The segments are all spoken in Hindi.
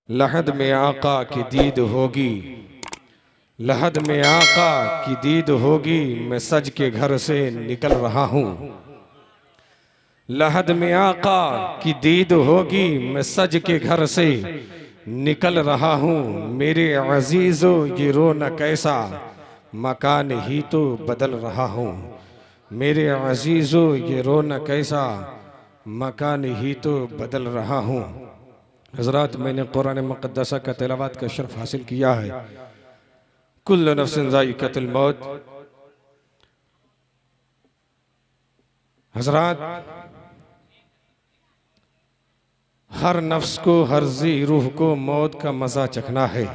लहद में आका की दीद होगी, लहद में आका की दीद होगी, मैं सज के घर से निकल रहा हूँ। लहद में आका की दीद होगी, मैं सज के घर से निकल रहा हूँ। मेरे अजीजो ये रोना कैसा, मकान ही तो बदल रहा हूँ। मेरे अजीजो ये रोना कैसा, मकान ही तो बदल रहा हूँ। हज़रात, मैंने कुरान मुक़द्दसा का तिलावत का शर्फ हासिल किया है। कुल्लु नफ्सिन ज़ाइक़तुल मौत। हज़रात, हर नफ्स को, हर जी रूह को मौत का मज़ा चखना है।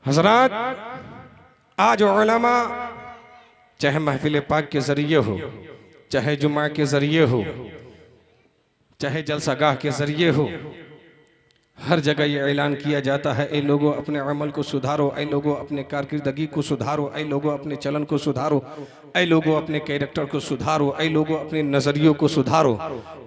हज़रात, आज उलमा चाहे महफिल पाक के ज़रिए हो, चाहे जुमा के ज़रिए हो, चाहे जलसागाह के ज़रिए हो, हर जगह ये ऐलान किया जाता है, ऐ लोगों अपने अमल को सुधारो, ऐ लोगों अपने कारकिर्दगी को सुधारो, ऐ लोगों अपने चलन को सुधारो, ऐ लोगों अपने कैरेक्टर को सुधारो, ऐ लोगों अपने नज़रियों को सुधारो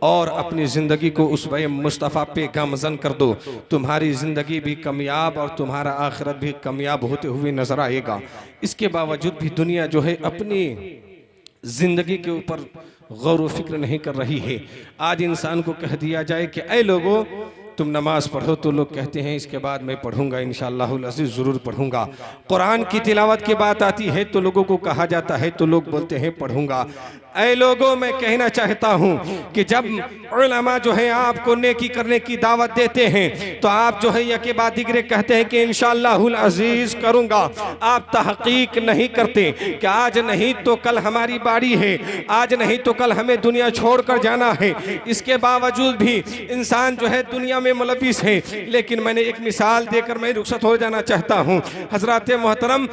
और अपनी ज़िंदगी को उसवे मुस्तफ़ा पे गामज़न कर दो। तुम्हारी ज़िंदगी भी कामयाब और तुम्हारा आखिरत भी कामयाब होते हुए नज़र आएगा। इसके बावजूद भी दुनिया जो है अपनी ज़िंदगी के ऊपर गौर व फिक्र नहीं कर रही है। आज इंसान को कह दिया जाए कि ऐ लोगों तुम नमाज पढ़ो, तो लोग कहते हैं इसके बाद मैं पढ़ूंगा, इंशाअल्लाहुल अज़ीज़ ज़रूर पढ़ूंगा। कुरान की तिलावत की बात आती है तो लोगों को कहा जाता है तो लोग बोलते हैं पढ़ूंगा। ऐ लोगों, मैं कहना चाहता हूँ कि जब उलमा जो है आपको नेकी करने की दावत देते हैं तो आप जो है यके बाद दिगरे कहते हैं कि इंशाअल्लाहुल अज़ीज़ करूँगा। आप तहक़ीक़ नहीं करते कि आज नहीं तो कल हमारी बारी है, आज नहीं तो कल हमें दुनिया छोड़कर जाना है। इसके बावजूद भी इंसान जो है दुनिया में मुलविस है। लेकिन मैंने एक मिसाल देकर मैं रुखसत हो जाना चाहता हूँ। हज़रात मोहतरम,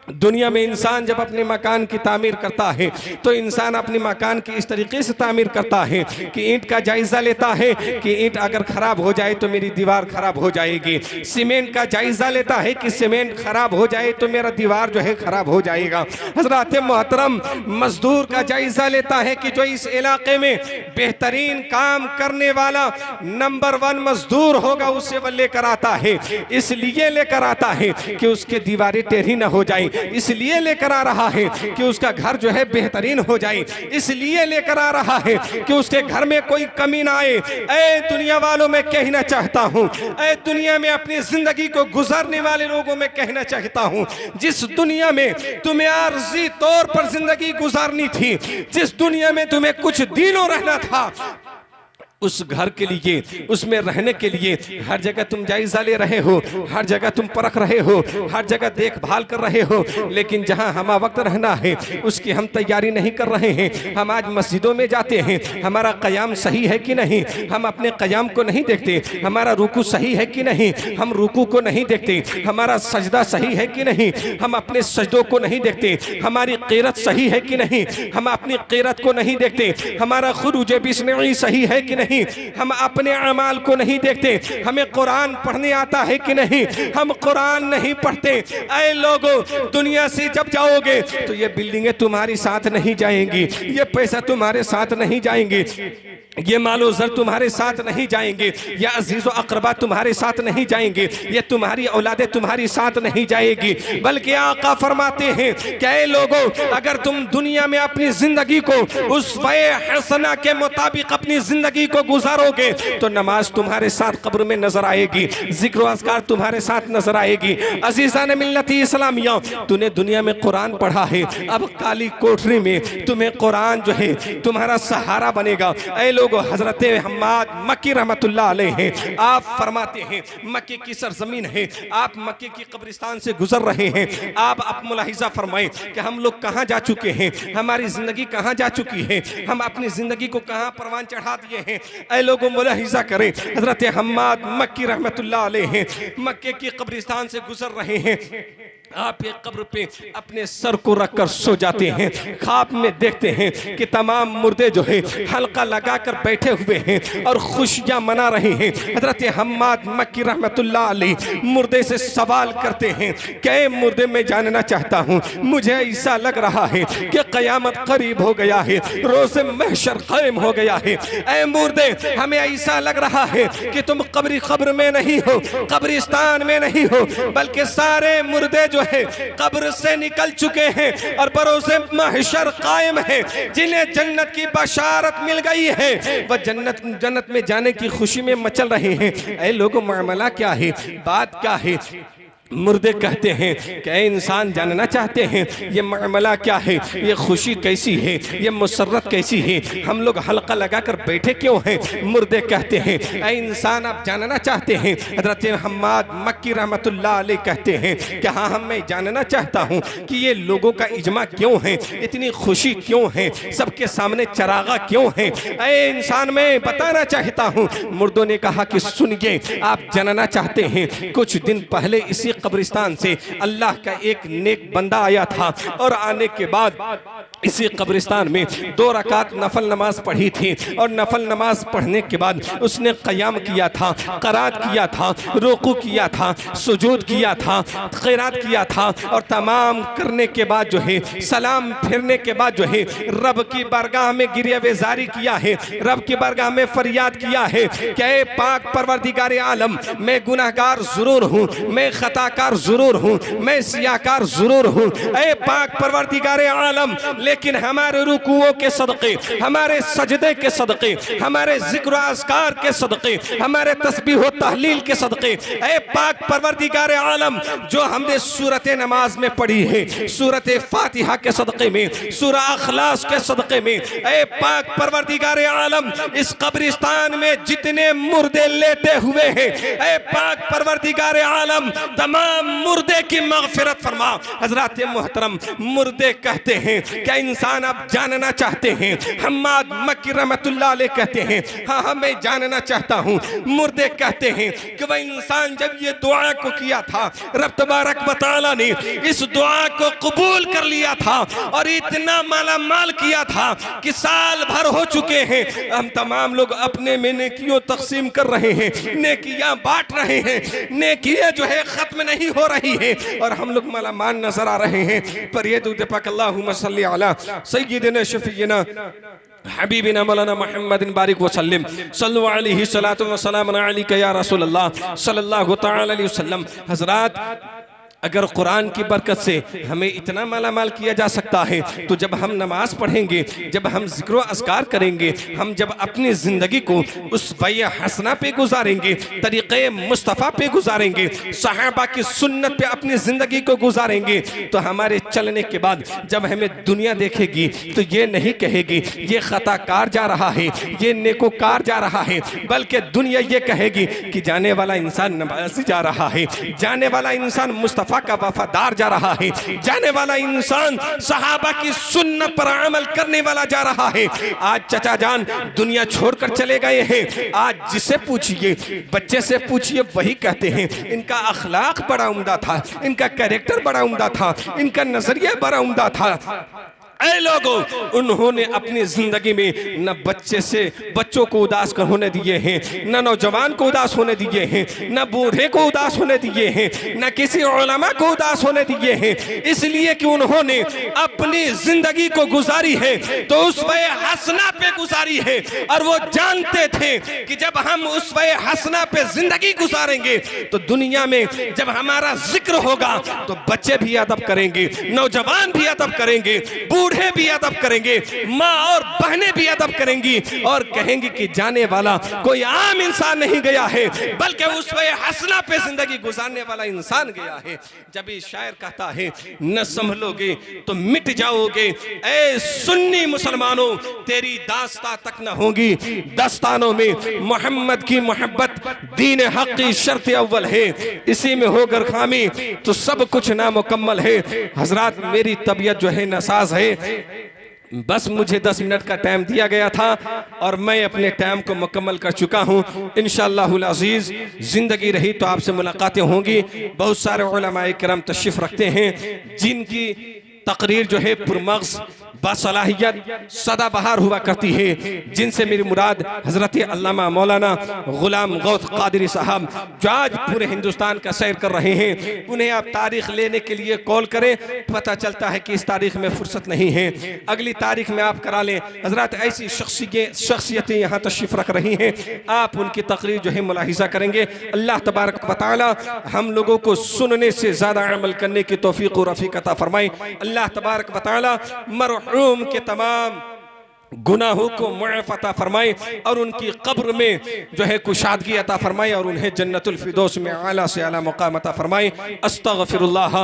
दुनिया में इंसान जब अपने मकान की तामीर करता है तो इंसान अपने मकान की इस तरीके से तामीर करता है कि ईंट का जायज़ा लेता है कि ईंट अगर ख़राब हो जाए तो मेरी दीवार ख़राब हो जाएगी। सीमेंट का जायज़ा लेता है कि सीमेंट ख़राब हो जाए तो मेरा दीवार जो है ख़राब हो जाएगा। हज़रात मोहतरम, मज़दूर का जायज़ा लेता है कि जो इस इलाके में बेहतरीन काम करने वाला नंबर 1 मज़दूर होगा उसे वह लेकर आता है। इसलिए लेकर आता है कि उसके दीवारें टेढ़ी न हो जाए, इसलिए लेकर आ रहा है कि उसका घर जो है बेहतरीन हो जाए, इसलिए लेकर आ रहा है कि उसके घर में कोई कमी ना आए। ऐ दुनिया वालों, मैं कहना चाहता हूँ, ऐ दुनिया में अपनी जिंदगी को गुजारने वाले लोगों में कहना चाहता हूँ, जिस दुनिया में तुम्हें आर्जी तौर पर जिंदगी गुजारनी थी, जिस दुनिया में तुम्हें कुछ दिनों रहना था, उस घर के लिए, उसमें रहने के लिए हर जगह तुम जायजा ले रहे हो, हर जगह तुम परख रहे हो, हर जगह देखभाल कर रहे हो। लेकिन जहां हम वक्त रहना है उसकी हम तैयारी नहीं कर रहे हैं। हम आज मस्जिदों में जाते हैं, हमारा क़याम सही है कि नहीं, हम अपने क़याम को नहीं देखते। हमारा रुकू सही है कि नहीं, हम रुकू को नहीं देखते। हमारा सजदा सही है कि नहीं, हम अपने सजदों को नहीं देखते। हमारी क़ीरत सही है कि नहीं, हम अपनी क़ीरत को नहीं देखते। हमारा खुरूज बिस्मिल्लाह सही है कि नहीं, हम अपने अमाल को नहीं देखते। हमें कुरान पढ़ने आता है कि नहीं, हम कुरान नहीं पढ़ते। ऐ लोगों, दुनिया से जब जाओगे तो ये बिल्डिंगें तुम्हारी साथ नहीं जाएंगी, ये पैसा तुम्हारे साथ नहीं जाएंगे, ये मालो ज़र तुम्हारे साथ नहीं जाएंगे, या अजीज़ व अक़रबा तुम्हारे साथ नहीं जाएंगे, ये तुम्हारी औलादे तुम्हारी साथ नहीं जाएगी। बल्कि आका फरमाते हैं कि ऐ लोगों, अगर तुम दुनिया में अपनी ज़िंदगी को उस वे हसना के मुताबिक अपनी ज़िंदगी को गुजारोगे तो नमाज तुम्हारे साथ कब्र में नजर आएगी, जिक्र व अज़कार तुम्हारे साथ नजर आएगी। अज़ीज़ान मिल्लती इस्लामिया, तूने दुनिया में कुरान पढ़ा है, अब काली कोठरी में तुम्हें कुरान जो है तुम्हारा सहारा बनेगा। ऐ लोगों, हजरत हम्माद मक्की रहमतुल्लाह अलैह हैं, आप फरमाते हैं मक्के की सरजमीन है, आप मक्के की कब्रिस्तान से गुजर रहे हैं। आप मुलाहिजा फरमाएं कि हम लोग कहाँ जा चुके हैं, हमारी जिंदगी कहाँ जा चुकी है, हम अपनी जिंदगी को कहाँ परवान चढ़ा दिए हैं। ऐ लोगों, मुलाहिजा करें, हजरत हम्माद मक्की रहमतुल्लाह अलैह हैं, मक्के की कब्रिस्तान से गुजर रहे हैं। आप एक कब्र पे अपने सर को रखकर सो जाते हैं, ख्वाब में देखते हैं कि तमाम मुर्दे जो है हल्का लगाकर बैठे हुए हैं और खुशियां मना रहे हैं। हजरत हम्माद मक्की रहमतुल्लाह अलैह मुर्दे से सवाल करते हैं कि मुर्दे में जानना चाहता हूँ, मुझे ऐसा लग रहा है कि क़यामत करीब हो गया है, रोज़े महशर कायम हो गया है। ऐ मुर्दे, हमें ऐसा लग रहा है कि तुम कब्र में नहीं हो, कब्रिस्तान में नहीं हो, बल्कि सारे मुर्दे जो है कब्र से निकल चुके हैं और बरोज़े महशर कायम है। जिन्हें जन्नत की बशारत मिल गई है वह जन्नत में जाने की खुशी में मचल रहे हैं। ऐ लोगों, मामला क्या है, बात क्या है? मुर्दे कहते हैं कि इंसान जानना चाहते हैं ये मामला क्या है, ये खुशी कैसी है, ये मुसर्रत कैसी है, हम लोग हल्का लगाकर बैठे क्यों हैं? मुर्दे कहते हैं ऐ इंसान, आप जानना चाहते हैं? हज़रत हम्माद मक्की रहमतुल्लाह अलैह कहते हैं कि हाँ, मैं जानना चाहता हूँ कि ये लोगों का इजमा क्यों है, इतनी खुशी क्यों है, सबके सामने चरागा क्यों है? ऐ इंसान, मैं बताना चाहता हूँ। मुर्दों ने कहा कि सुनिए, आप जानना चाहते हैं, कुछ दिन पहले इसी कब्रिस्तान से अल्लाह का एक नेक बंदा आया था और आने के बाद इसी कब्रिस्तान में 2 रकात नफल नमाज पढ़ी थी और नफल नमाज पढ़ने के बाद उसने क़याम किया था, क़रात किया था, रुकू किया था, सुजूद किया था, क़िरात किया था और तमाम करने के बाद जो है सलाम फिरने के बाद जो है रब की बारगाह में गिरिया बेजारी किया है, रब की बारगाह में फरियाद किया है कि ऐ पाक परवरदिगार आलम, मैं गुनाहगार ज़रूर हूँ, मैं खताकार ज़रूर हूँ, मैं सियाकार ज़रूर हूँ। ऐ पाक परवरदिगार आलम, लेकिन हमारे रुकुओं के सदक़े, हमारे सजदे के सदक़े, हमारे ज़िक्र अस्कार के सदक़े, हमारे तस्बीह व तहलील के सदक़े, ऐ पाक परवरदिगार आलम, जो हमने सूरत नमाज में पढ़ी है, सूरत फातिहा के सदक़े में, सूरा अखलास के सदक़े में, ऐ पाक परवरदिगार आलम, इस कब्रिस्तान में जितने मुर्दे लेटे हुए हैं, ऐ पाक परवरदिगार आलम, तमाम मुर्दे की मग़फ़िरत फरमा। हज़रात मोहतरम, मुर्दे कहते हैं क्या इंसान आप जानना चाहते हैं? हम्माद मक्की रहमतुल्लाह अलैह कहते हैं हाँ हाँ, मैं जानना चाहता हूँ। मुर्दे कहते हैं कि वह इंसान जब ये दुआ को किया था, रब तबारक व तआला ने इस दुआ को कबूल कर लिया था और इतना माला माल किया था कि साल भर हो चुके हैं, हम तमाम लोग अपने में नेकियों तकसीम कर रहे हैं, नेकियां बांट रहे हैं, नेकियां जो है खत्म नहीं हो रही है और हम लोग माला माल नजर आ रहे हैं। पर ये दुआ पाक अल्लाहुम्मा सल्ली अला सय्यिदिना शफीना हबीबिना मौलाना मुहम्मदिन बारिक वसल्लम सल्लु अलैहि सलातु व सलाम अलैका या रसूल अल्लाह सल्लल्लाहु तआला अलैहि वसल्लम। हजरात, अगर कुरान की बरकत से हमें इतना माला माल किया जा सकता है तो जब हम नमाज पढ़ेंगे, जब हम ज़िक्र अस्कार करेंगे, हम जब अपनी ज़िंदगी को उस वय हसना पे गुजारेंगे, तरीक़े मुस्तफ़ा पे गुजारेंगे, सहाबा की सुन्नत पे अपनी ज़िंदगी को गुजारेंगे, तो हमारे चलने के बाद जब हमें दुनिया देखेगी तो ये नहीं कहेगी ये ख़ताकार जा रहा है, ये नेकोकार जा रहा है, बल्कि दुनिया ये कहेगी कि जाने वाला इंसान नमाज़ी जा रहा है, जाने वाला इंसान मुस्तफ़ा का वफादार जा रहा है, जाने वाला इंसान सहाबा की सुन्नत पर अमल करने वाला जा रहा है। आज चचा जान दुनिया छोड़कर चले गए हैं, आज जिसे पूछिए, बच्चे से पूछिए, वही कहते हैं इनका अखलाक बड़ा उम्दा था, इनका कैरेक्टर बड़ा उम्दा था, इनका नजरिया बड़ा उम्दा था। ऐ लोगों, उन्होंने अपनी जिंदगी में न बच्चों को उदास होने दिए हैं, न नौजवान को उदास होने दिए हैं, न बूढ़े को उदास होने दिए हैं, न किसी उलमा को उदास होने दिए हैं, इसलिए कि उन्होंने अपनी जिंदगी को गुजारी है तो उस वय हसना पे गुजारी है और वो जानते थे कि जब हम उस वय हसना पे जिंदगी गुजारेंगे तो दुनिया में जब हमारा जिक्र होगा तो बच्चे भी अदब करेंगे, नौजवान भी अदब करेंगे, बूढ़े भी अदब करेंगे, माँ और बहनें भी अदब करेंगी और कहेंगी कि जाने वाला कोई आम इंसान नहीं गया है, बल्कि उस वय हसना पे जिंदगी गुजारने वाला इंसान गया है। जब ये शायर कहता है न संभलोगे तो मिट जाओगे, ऐ सुन्नी मुसलमानों तेरी दास्तां तक न होगी, दस्तानों में मोहम्मद की मोहब्बत दीन हक की शर्त अव्वल है, इसी में होकर खामी तो सब कुछ नामुकम्मल है। हजरात, मेरी तबीयत जो है नसाज है, बस मुझे 10 मिनट का टाइम दिया गया था और मैं अपने टाइम को मुकम्मल कर चुका हूँ। इंशाअल्लाहुल अज़ीज़ ज़िंदगी रही तो आपसे मुलाकातें होंगी। बहुत सारे उलमाए किराम तशरीफ़ रखते हैं जिनकी तकरीर जो है पुरमग़ज़ बासलाहियत सदाबहार हुआ करती है, जिनसे मेरी मुराद हज़रत अल्लामा मौलाना ग़ुलाम गौस क़ादरी साहब जो आज पूरे हिंदुस्तान का सैर कर रहे हैं। उन्हें आप तारीख़ लेने के लिए कॉल करें, पता चलता है कि इस तारीख़ में फ़ुर्सत नहीं है, अगली तारीख़ में आप करा लें। हज़रत ऐसी शख्सियतें यहाँ तशरीफ़ रख रही हैं, आप उनकी तकरीर जो है मुलाहिज़ा करेंगे। अल्लाह तबारक व तआला हम लोगों को सुनने से ज़्यादा अमल करने की तौफ़ीक़ व रफ़ीक़ अता फ़रमाए। अल्लाह तबारक व तआला मरहूम के तमाम गुनाहों को मुआफ़ अता फरमाए और उनकी कब्र में जो है कुशादगी अता फरमाए और उन्हें जन्नतुल फिरदौस में आला से आला मकाम अता फरमाए। अस्तगफिरुल्लाह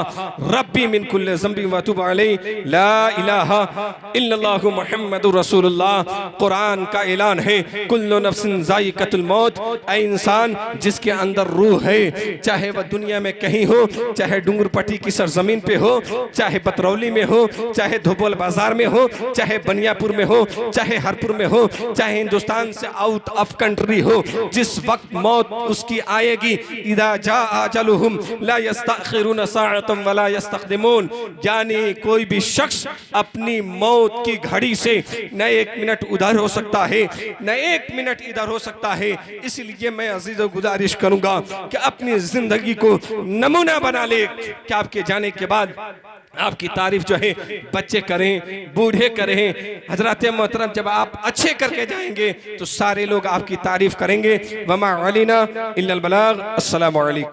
रब्बी मिन कुल्लि ज़ंबि व अतूबु अलैहि, ला इलाहा इल्लल्लाहु मुहम्मदुर रसूलुल्लाह। कुरान का ऐलान है, कुल्लु नफ्सिन ज़ाइक़तुल मौत। ऐ इंसान, जिसके अंदर रूह है, चाहे वह दुनिया में कहीं हो, चाहे डूंगरपट्टी की सरजमीन पे हो, चाहे बतरौली में हो, चाहे धोबल बाजार में हो, चाहे बनियापुर में हो, चाहे हरपुर में हो, चाहे हिंदुस्तान से आउट ऑफ कंट्री हो, जिस वक्त मौत उसकी आएगी, इदा जा अजलुहुम ला यस्तअखिरुन साअतन वला यस्तक़दिमून। यानी कोई भी शख्स अपनी मौत की घड़ी से न एक मिनट उधर हो सकता है, न एक मिनट इधर हो सकता है। इसलिए मैं अजीज़ों गुजारिश करूंगा कि अपनी जिंदगी को नमूना बना ले कि आपके जाने के बाद आपकी तारीफ जो है बच्चे करें, बूढ़े करें। हजरत मोहतरम, जब आप अच्छे करके जाएंगे तो सारे लोग आपकी तारीफ करेंगे। वमा अलैना इल्लल बलाग। अस्सलामु अलैकुम।